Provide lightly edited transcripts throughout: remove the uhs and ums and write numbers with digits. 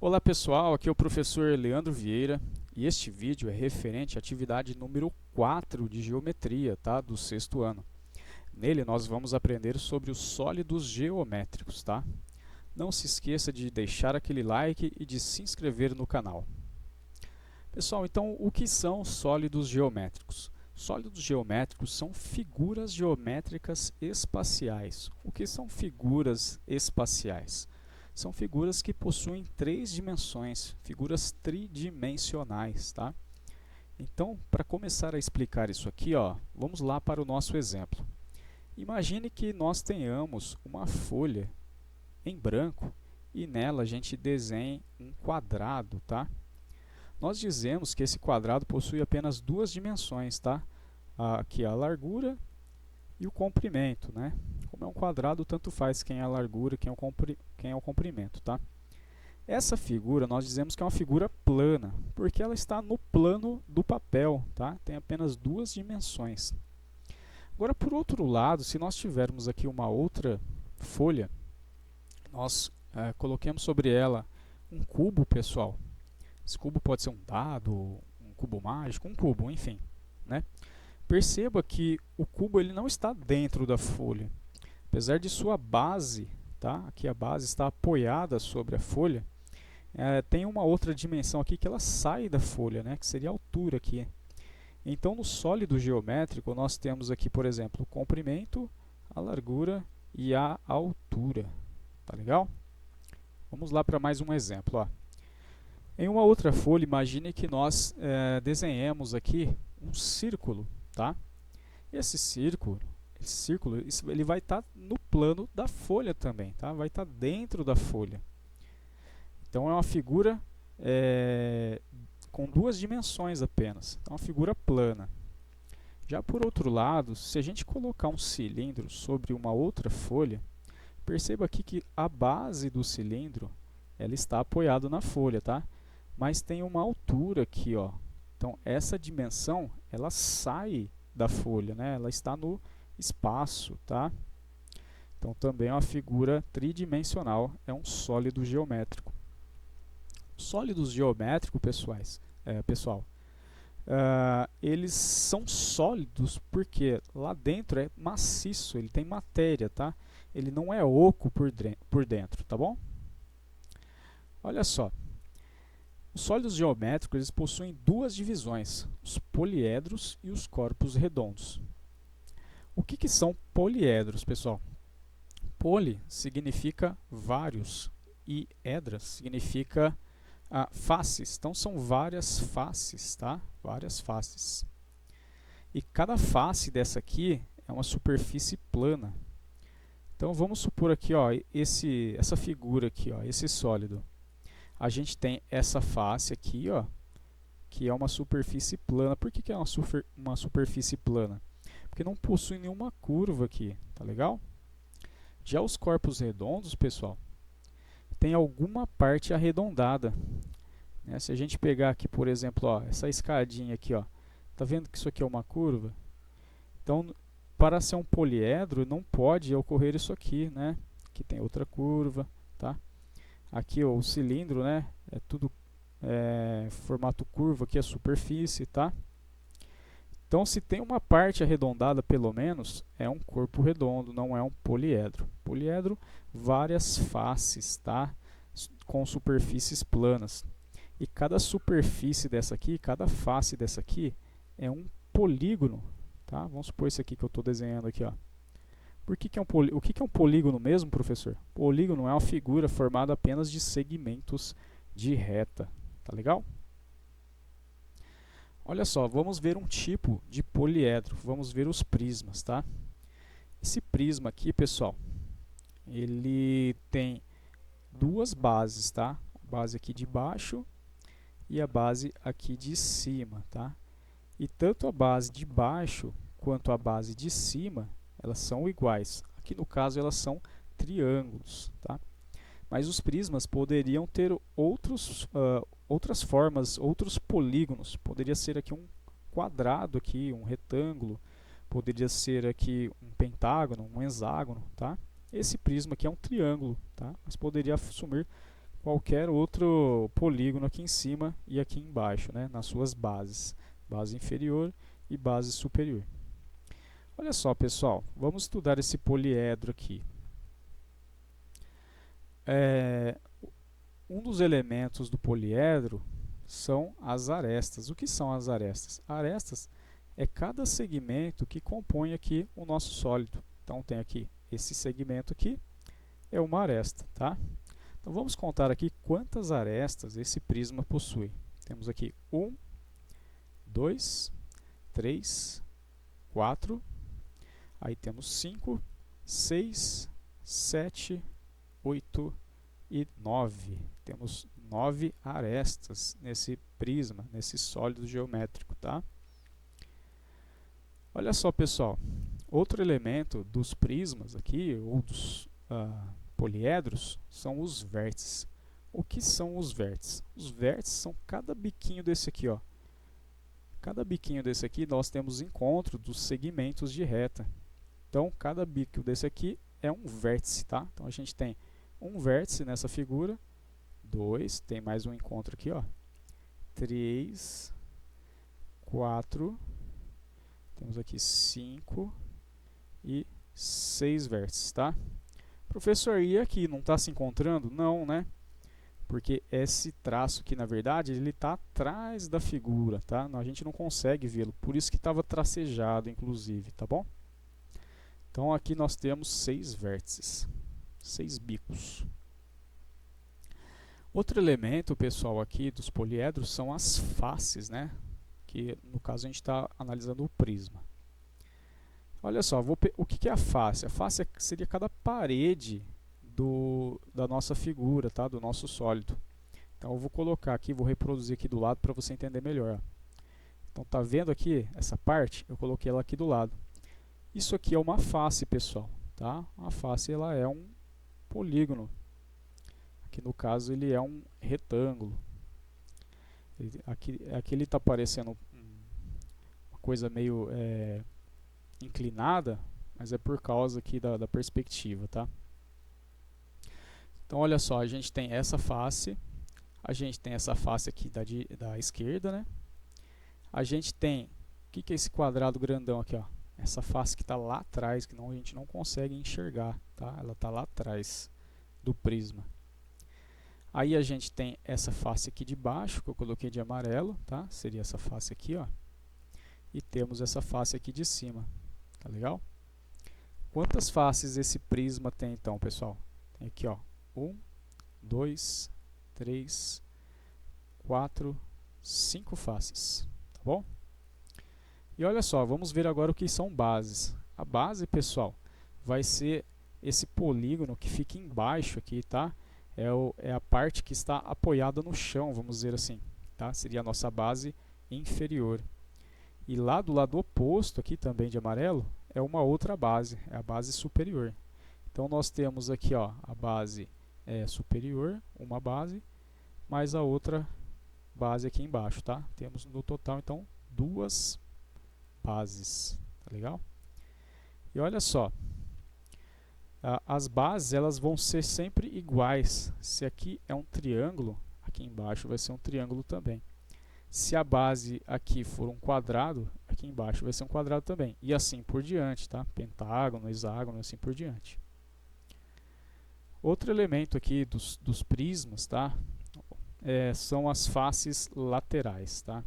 Olá pessoal, aqui é o professor Leandro Vieira e este vídeo é referente à atividade número 4 de geometria, tá? Do sexto ano. Nele nós vamos aprender sobre os sólidos geométricos, tá? Não se esqueça de deixar aquele like e de se inscrever no canal. Pessoal, então o que são sólidos geométricos? Sólidos geométricos são figuras geométricas espaciais. O que são figuras espaciais? São figuras que possuem três dimensões, figuras tridimensionais, tá? Então, para começar a explicar isso aqui, ó, vamos lá para o nosso exemplo. Imagine que nós tenhamos uma folha em branco e nela a gente desenhe um quadrado, tá? Nós dizemos que esse quadrado possui apenas duas dimensões, tá? Aqui a largura e o comprimento, né? Como é um quadrado, tanto faz quem é a largura, quem é o comprimento, tá? Essa figura nós dizemos que é uma figura plana, porque ela está no plano do papel, tá? Tem apenas duas dimensões. Agora, por outro lado, se nós tivermos aqui uma outra folha, nós coloquemos sobre ela um cubo, pessoal. Esse cubo pode ser um dado, um cubo mágico, um cubo, enfim, né? Perceba que o cubo ele não está dentro da folha. Apesar de sua base, tá? Aqui a base está apoiada sobre a folha, tem uma outra dimensão aqui que ela sai da folha, né? Que seria a altura aqui. Então, no sólido geométrico, nós temos aqui, por exemplo, o comprimento, a largura e a altura. Tá legal? Vamos lá para mais um exemplo. Ó. Em uma outra folha, imagine que nós desenhemos aqui um círculo, tá? Esse círculo ele vai estar no plano da folha também, tá? Vai estar dentro da folha. Então é uma figura com duas dimensões apenas, é uma figura plana. Já por outro lado, se a gente colocar um cilindro sobre uma outra folha, perceba aqui que a base do cilindro ela está apoiada na folha, tá? Mas tem uma altura aqui, ó. Então essa dimensão ela sai da folha, né? Ela está no espaço, tá? Então também é uma figura tridimensional, é um sólido geométrico. Sólidos geométricos, pessoal, eles são sólidos porque lá dentro é maciço, ele tem matéria, tá? Ele não é oco por dentro, tá bom? Olha só, os sólidos geométricos eles possuem duas divisões, os poliedros e os corpos redondos. O que são poliedros, pessoal? Poli significa vários e edras significa faces. Então são várias faces, tá? Várias faces. E cada face dessa aqui é uma superfície plana. Então vamos supor aqui, ó, essa figura aqui, ó, esse sólido. A gente tem essa face aqui, ó, que é uma superfície plana. Por que é uma superfície plana? Porque não possui nenhuma curva aqui, tá legal? Já os corpos redondos, pessoal, tem alguma parte arredondada. Né? Se a gente pegar aqui, por exemplo, ó, essa escadinha aqui, ó, tá vendo que isso aqui é uma curva? Então, para ser um poliedro, não pode ocorrer isso aqui, né? Aqui tem outra curva, tá? Aqui ó, o cilindro, né? É tudo formato curva, aqui a superfície, tá? Então, se tem uma parte arredondada, pelo menos, é um corpo redondo, não é um poliedro. Poliedro, várias faces, tá? Com superfícies planas. E cada superfície dessa aqui, cada face dessa aqui, é um polígono, tá? Vamos supor esse aqui que eu estou desenhando aqui, ó. O que é um polígono mesmo, professor? Polígono é uma figura formada apenas de segmentos de reta, tá legal? Olha só, vamos ver um tipo de poliedro, vamos ver os prismas, tá? Esse prisma aqui, pessoal, ele tem duas bases, tá? A base aqui de baixo e a base aqui de cima, tá? E tanto a base de baixo quanto a base de cima, elas são iguais. Aqui no caso elas são triângulos, tá? Mas os prismas poderiam ter outras formas, outros polígonos. Poderia ser aqui um quadrado, aqui, um retângulo. Poderia ser aqui um pentágono, um hexágono, tá? Esse prisma aqui é um triângulo, tá? Mas poderia assumir qualquer outro polígono aqui em cima e aqui embaixo, né, nas suas bases, base inferior e base superior. Olha só, pessoal, vamos estudar esse poliedro aqui. Um dos elementos do poliedro são as arestas. O que são as arestas? Arestas é cada segmento que compõe aqui o nosso sólido. Então tem aqui esse segmento aqui, é uma aresta, tá? Então vamos contar aqui quantas arestas esse prisma possui. Temos aqui 1, 2, 3, 4, aí temos 5, 6, 7, 8 e 9. Temos 9 arestas nesse prisma, nesse sólido geométrico, tá? Olha só, pessoal, outro elemento dos prismas aqui, ou dos poliedros, são os vértices. O que são os vértices? Os vértices são cada biquinho desse aqui, ó. Cada biquinho desse aqui nós temos encontro dos segmentos de reta. Então, cada bico desse aqui é um vértice, tá? Então, a gente tem um vértice nessa figura, 2, tem mais um encontro aqui, ó, 3, 4, temos aqui 5 e 6 vértices, tá? Professor, e aqui não está se encontrando? Não, né? Porque esse traço aqui, na verdade, ele está atrás da figura, tá? A gente não consegue vê-lo, por isso que estava tracejado, inclusive, tá bom? Então, aqui nós temos 6 vértices, 6 bicos. Outro elemento, pessoal, aqui dos poliedros são as faces, né? Que, no caso, a gente está analisando o prisma. Olha só, o que é a face? A face seria cada parede da nossa figura, tá? Do nosso sólido. Então, eu vou colocar aqui, vou reproduzir aqui do lado para você entender melhor. Então, tá vendo aqui essa parte? Eu coloquei ela aqui do lado. Isso aqui é uma face, pessoal, tá? A face, ela é um polígono. Aqui no caso ele é um retângulo. Aqui ele está parecendo uma coisa meio inclinada, mas é por causa aqui da perspectiva, tá? Então olha só, a gente tem essa face, a gente tem essa face aqui da esquerda, né? A gente tem, o que é esse quadrado grandão aqui, ó? Essa face que está lá atrás, que a gente não consegue enxergar, tá? Ela está lá atrás do prisma. Aí a gente tem essa face aqui de baixo, que eu coloquei de amarelo, tá? Seria essa face aqui, ó. E temos essa face aqui de cima, tá legal? Quantas faces esse prisma tem então, pessoal? Tem aqui, ó, 1, 2, 3, 4, 5 faces, tá bom? E olha só, vamos ver agora o que são bases. A base, pessoal, vai ser esse polígono que fica embaixo aqui, tá? É a parte que está apoiada no chão, vamos dizer assim, tá? Seria a nossa base inferior. E lá do lado oposto, aqui também de amarelo, é uma outra base, é a base superior. Então nós temos aqui, ó, a base superior, uma base, mais a outra base aqui embaixo, tá? Temos no total, então, 2 bases, tá legal? E olha só, as bases elas vão ser sempre iguais. Se aqui é um triângulo, aqui embaixo vai ser um triângulo também. Se a base aqui for um quadrado, aqui embaixo vai ser um quadrado também. E assim por diante, tá? Pentágono, hexágono, assim por diante. Outro elemento aqui dos prismas, tá? São as faces laterais, tá?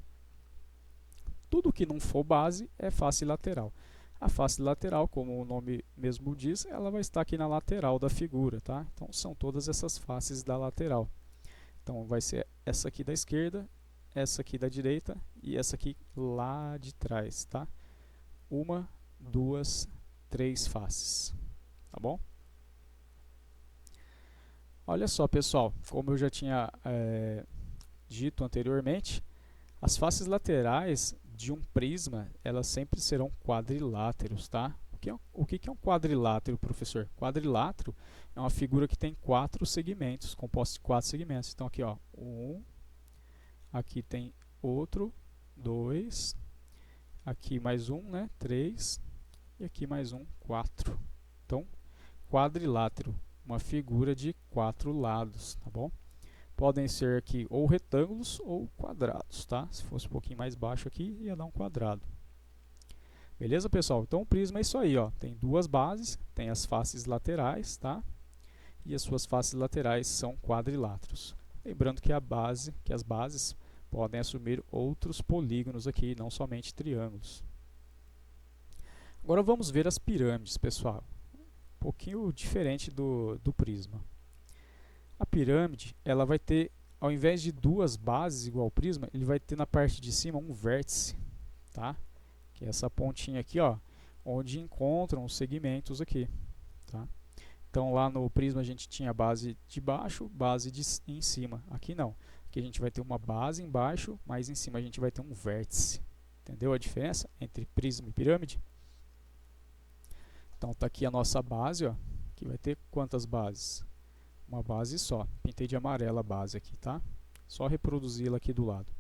Tudo que não for base é face lateral. A face lateral, como o nome mesmo diz, ela vai estar aqui na lateral da figura, tá? Então são todas essas faces da lateral. Então vai ser essa aqui da esquerda, essa aqui da direita e essa aqui lá de trás, tá? 1, 2, 3 faces, tá bom? Olha só, pessoal, como eu já tinha dito anteriormente, as faces laterais de um prisma, elas sempre serão quadriláteros, tá? O que é um quadrilátero, professor? Quadrilátero é uma figura que tem 4 segmentos, composto de 4 segmentos. Então aqui, ó, 1, aqui tem outro, 2, aqui mais um, né, 3, e aqui mais um, 4. Então, quadrilátero, uma figura de 4 lados, tá bom? podem ser aqui ou retângulos ou quadrados, tá? Se fosse um pouquinho mais baixo aqui, ia dar um quadrado. Beleza, pessoal? Então o prisma é isso aí, ó. Tem duas bases, tem as faces laterais, tá? E as suas faces laterais são quadriláteros. Lembrando que as bases podem assumir outros polígonos aqui, não somente triângulos. Agora vamos ver as pirâmides, pessoal. Um pouquinho diferente do prisma. A pirâmide, ela vai ter, ao invés de duas bases igual ao prisma, ele vai ter na parte de cima um vértice, tá? Que é essa pontinha aqui, ó, onde encontram os segmentos aqui, tá? Então lá no prisma a gente tinha base de baixo, em cima. Aqui não. Aqui a gente vai ter uma base embaixo, mas em cima a gente vai ter um vértice. Entendeu a diferença entre prisma e pirâmide? Então tá aqui a nossa base, ó, que vai ter quantas bases? Uma base só. Pintei de amarela a base aqui, tá? Só reproduzi-la aqui do lado.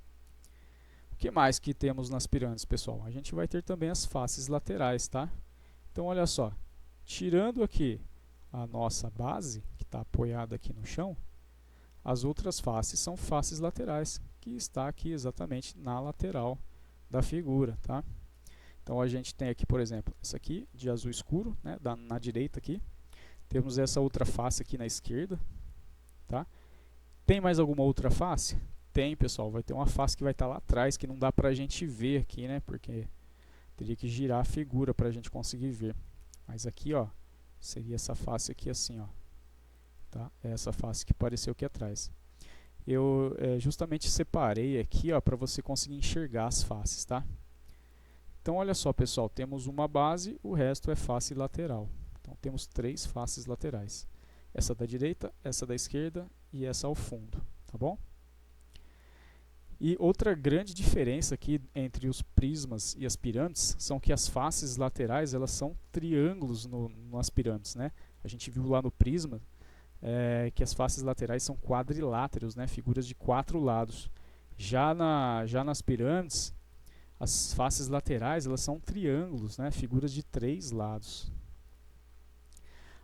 O que mais que temos nas pirâmides, pessoal? A gente vai ter também as faces laterais, tá? Então olha só, tirando aqui a nossa base, que está apoiada aqui no chão, as outras faces são faces laterais, que está aqui exatamente na lateral da figura, tá? Então a gente tem aqui, por exemplo, essa aqui de azul escuro, né, na direita aqui. Temos essa outra face aqui na esquerda, tá? Tem mais alguma outra face? Tem, pessoal, vai ter uma face que vai estar lá atrás, que não dá pra gente ver aqui, né, porque teria que girar a figura pra gente conseguir ver. Mas aqui, ó, seria essa face aqui assim, ó, tá? É essa face que apareceu aqui atrás. Eu justamente separei aqui, ó, para você conseguir enxergar as faces, tá? Então olha só, pessoal, temos uma base, o resto é face lateral. Então temos três faces laterais. Essa da direita, essa da esquerda e essa ao fundo, tá bom? E outra grande diferença aqui entre os prismas e as pirâmides são que as faces laterais, elas são triângulos nas pirâmides, né? A gente viu lá no prisma que as faces laterais são quadriláteros, né? Figuras de 4 lados. Já nas pirâmides, as faces laterais, elas são triângulos, né? Figuras de 3 lados.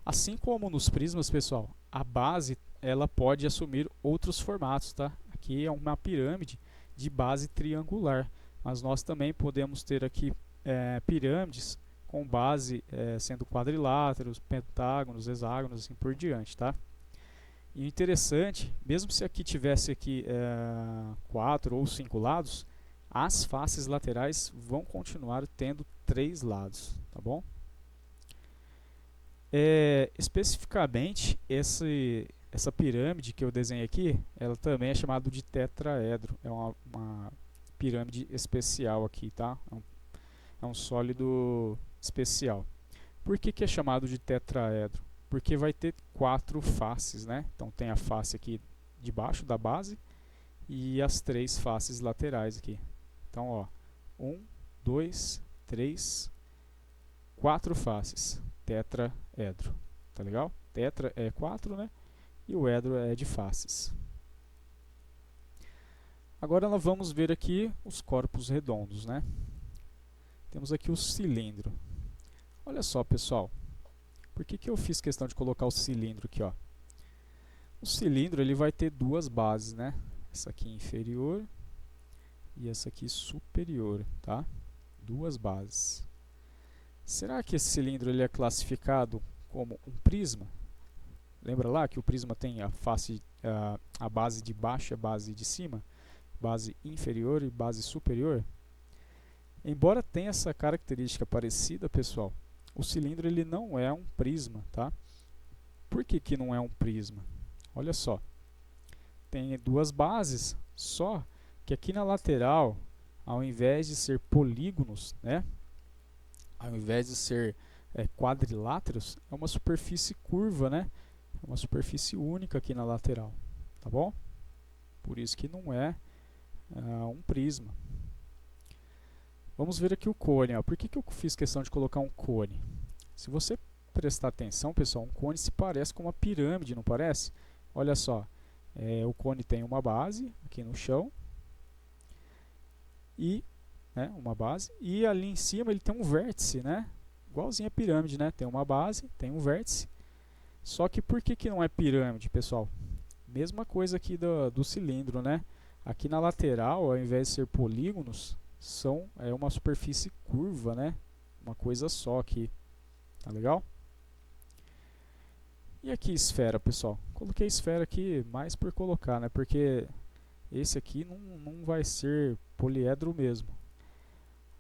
Assim como nos prismas, pessoal, a base ela pode assumir outros formatos, tá? Aqui é uma pirâmide de base triangular, mas nós também podemos ter aqui pirâmides com base sendo quadriláteros, pentágonos, hexágonos, assim por diante, tá? E interessante, mesmo se aqui tivesse aqui 4 ou 5 lados, as faces laterais vão continuar tendo 3 lados, tá bom? Especificamente, essa pirâmide que eu desenhei aqui, ela também é chamada de tetraedro. É uma pirâmide especial aqui, tá? É um sólido especial. Por que é chamado de tetraedro? Porque vai ter 4 faces, né? Então tem a face aqui de baixo da base e as 3 faces laterais aqui. Então, ó, 1, 2, 3, 4 faces. Tetraedro. Tá legal? Tetra é 4, né? E o edro é de faces. Agora nós vamos ver aqui os corpos redondos, né? Temos aqui o cilindro. Olha só, pessoal. Por que eu fiz questão de colocar o cilindro aqui, ó? O cilindro ele vai ter duas bases, né? Essa aqui inferior e essa aqui superior, tá? Duas bases. Será que esse cilindro ele é classificado como um prisma? Lembra lá que o prisma tem a base de baixo e a base de cima? Base inferior e base superior? Embora tenha essa característica parecida, pessoal, o cilindro ele não é um prisma, tá? Por que não é um prisma? Olha só, tem duas bases, só que aqui na lateral, ao invés de ser polígonos, né? Ao invés de ser quadriláteros, é uma superfície curva, né? É uma superfície única aqui na lateral, tá bom? Por isso que não é um prisma. Vamos ver aqui o cone. Ó. Por que eu fiz questão de colocar um cone? Se você prestar atenção, pessoal, um cone se parece com uma pirâmide, não parece? Olha só, o cone tem uma base aqui no chão e uma base, e ali em cima ele tem um vértice, né? Igualzinho a pirâmide, né? Tem uma base, tem um vértice. Só que por que não é pirâmide, pessoal? Mesma coisa aqui do cilindro, né? Aqui na lateral, ao invés de ser polígonos, é uma superfície curva, né? Uma coisa só aqui, tá legal? E aqui esfera, pessoal. Coloquei esfera aqui mais por colocar, né? Porque esse aqui não vai ser poliedro mesmo.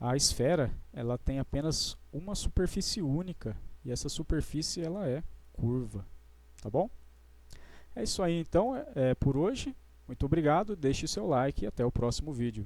A esfera, ela tem apenas uma superfície única e essa superfície ela é curva, tá bom? É isso aí então, por hoje. Muito obrigado, deixe seu like e até o próximo vídeo.